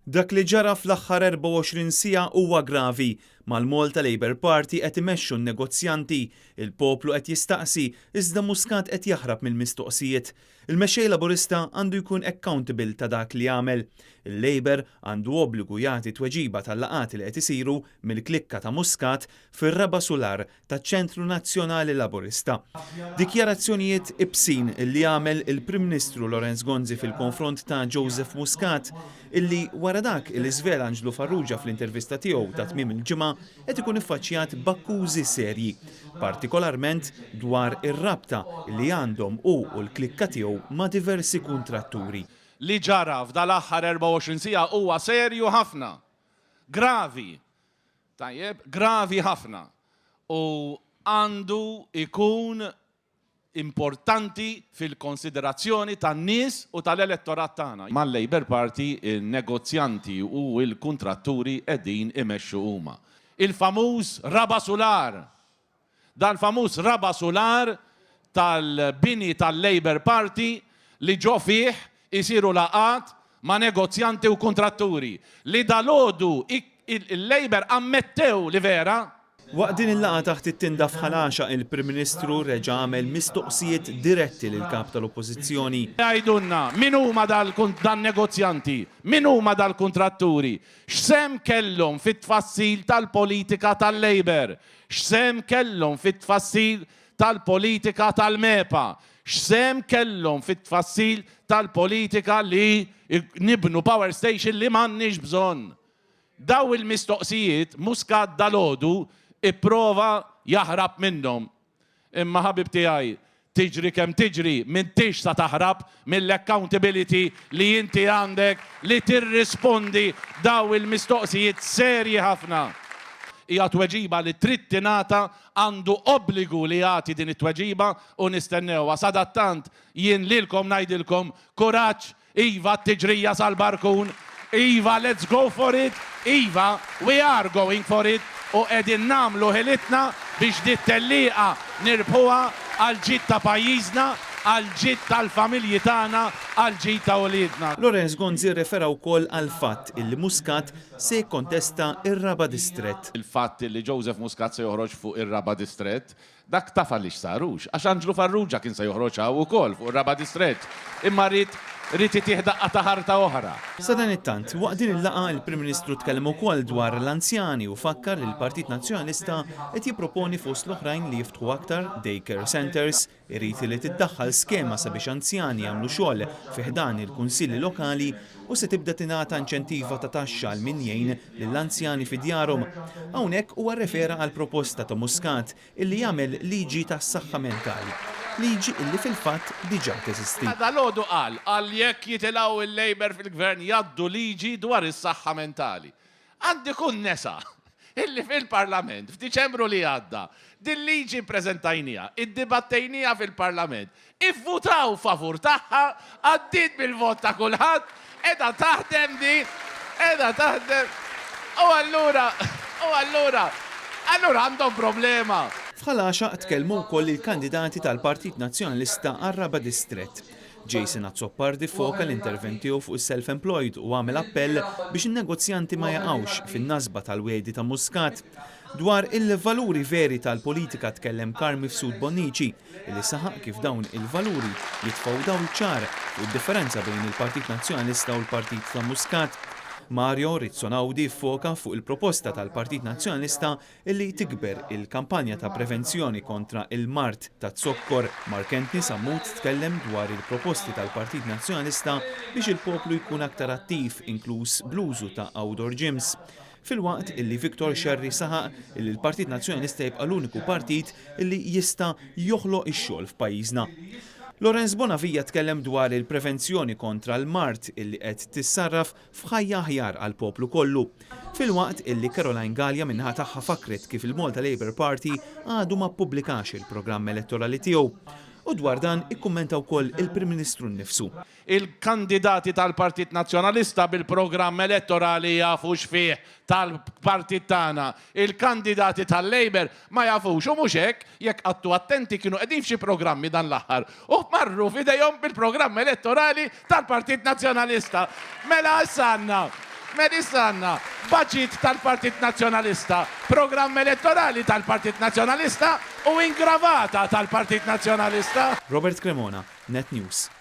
Dak li ġara fl-aħħar 24 siegħa huwa gravi. Mal-Malta Labour Party qed imexxu n-negozjanti, il-poplu qed jistaqsi iżda Muscat qed jaħrab mill-mistoqsijiet. Il-mexxej Laburista għandu jkun accountable ta' dak li għamel. Il-Labour għandu obbligu jagħti tweġiba tal-laqat li qed isiru mill-klikka ta' Muscat fir-raba' Sular taċ-Ċentru Nazzjonali Laburista. Dikjarazzjonijiet ibsin li għamel il-Prim Ministru Lorenz Gonzi fil-konfront ta' Joseph Muscat illi wara dak il-iżvela Anġlu Farrugia fl-intervista tiegħu ta' tmiem il-ġimgħa qed ikun iffaċċjat b'akkużi serji, partikolarment dwar ir-rabta li għandhom u l-klikka tiegħu ma' diversi kuntratturi. Li ġara f'dal-aħħar 24 siegħa huwa serju ħafna, gravi, tajjeb, gravi ħafna u għandu ikun importanti fil-konsiderazzjoni tan-nies u tal-elettorat tagħna. Mal-Labour Party il-negozjanti u l-kuntratturi qegħdin imexxu huma. Il-famuż raba' Sular. Dal-famuż raba' Sular tal-bini tal-Labour Party li ġo fih isiru laqat ma' negozjanti u kuntratturi li dalodu il-Labour ammettew li vera. Waqt din il-laqa taħt it-tinda f'ħalaxa il-Prim Ministru reġa' għamel mistoqsijiet diretti lil kap tal-Oppożizzjoni. Għajdunna, min huma dal-negozjanti, min huma dal-kuntratturi, x'sem kellhom fit-tfassil tal-politika tal-Labour, x'sem kellhom fit-tfassil tal-politika tal-MEPA, x'sem kellhom fit-tfassil tal-politika li nibnu power station li m'għandniex bżonn. Daw il-mistoqsijiet Muscat dalodu ipprova jaħrab minnhom. Imma ħabib tiegħi tiġri kemm tiġri m'intix sa taħrab mill-accountability li inti għandek li tirrispondi daw il-mistoqsijiet serji ħafna. Hija tweġiba li trid tingħata għandu obbligu li jagħti din it-tweġiba u nistennewha. Sadattant jien lilkom ngħidilkom kuraġġ, iva t-tiġrija sal-barkun, iva let's go for it, iva we are going for it. U qegħdin nagħmlu ħilitna biex dit telliqa nirbħuha għal ġid ta' pajjiżna, għal ġid tal-familji tagħna, għal ġid ta' wliedna. Lorenz Gonzi refera wkoll għal fatt illi Muscat se jikkontesta ir-raba' distrett. Il-fatt li Joseph Muscat se joħroġ fuq ir-raba' distrett, dak taf għaliex sarux, għax Anġlu Farrugia kien se joħroġ ukoll fuq ir-raba' distrett. Imma rrid tieħdaqqa ta' ħarta oħra. Sa dan it-tant, waqt din il-laqa il-Prim Ministru tkellem ukoll dwar l-anzjani u fakkar li l-Partit Nazzjonalista qed jipproponi fost l-oħrajn li jiftħu aktar daycare centers, irid li tiddaħħal skema sabiex anzjani jagħmlu xogħol fi ħdan il-kunsilli lokali u se tibda tingħata inċentiva ta' taxxa għal min jgħin lill-anzjani fi djarhom. Hawnhekk huwa rrefera għal proposta ta' Muscat illi jagħmel liġi tas-saħħa mentali. Liġi illi fil-fatt diġà teżisti. Dalodu qal jekk jitilgħu il-Labour fil-gvern jaddu liġi dwar is-saħħa mentali. Għandi kun nesa illi fil-Parlament f'Diċembru li għadda din liġi ppreżentajnija, iddibattejnija fil-Parlament, ivvutaw favur tagħha, għaddiet bil-vot ta' kulħadd, qiegħda taħdem din, qiegħda taħdem. U allura għandhom problema. F'ħalaxa tkellmu wkoll il-kandidati tal-Partit Nazzjonalista għar-raba' distrett. Jason Azzopardi foka l-intervent tiegħu fuq is-self-employed u għamel appell biex in-negozjanti ma jaqgħux fin-nasba tal-wiedi ta' Muscat. Dwar il-valuri veri tal-politika tkellem Karmi Fsud Bonnici, illi saħaq kif dawn il-valuri jitfgħu dawl ċar fuq id-differenza bejn il-Partit Nazzjonalista u l-Partit ta' Muscat. Mario Rizzonaudi foka fuq il-proposta tal-Partit Nazzjonalista illi tikber il-kampanja ta' prevenzjoni kontra il-mart ta' zokkor. Markentni Sammut tkellem dwar il-proposti tal-Partit Nazzjonalista biex il-poplu jkun aktar attiv, inkluż bl-użu ta' outdoor gyms. Fil-waqt illi Viktor Xerri saħaq illi l-Partit Nazzjonalista jibqa' l-uniku partit illi jista' joħloq ix-xogħol f'pajjiżna. Lorenz Bonavija tkellem dwar il-prevenzjoni kontra l-mart illi qed tissarraf f'ħajja aħjar għal poplu kollu. Fil-waqt illi Caroline Gallia minnaħa tagħha fakret kif il-Malta Labour Party għadu ma ppubblikax il-programm elettorali tiegħu. U dwar dan ikkummenta wkoll il-Prim Ministru nnifsu. Il-kandidati tal-Partit Nazzjonalista bil-programm elettorali jafu x'fih tal-partit tagħna. Il-kandidati tal-Labour ma jafux u mhux hekk jekk qattu attenti kienu qegħdin f'xi programmi dan l-aħħar u marru f'idejhom bil-programm elettorali tal-Partit Nazzjonalista. Mela issa Melissa għandna budget tal-Partit Nazzjonalista, programm elettorali tal-Partit Nazzjonalista u ingravata tal-Partit Nazzjonalista. Robert Cremona, Net News.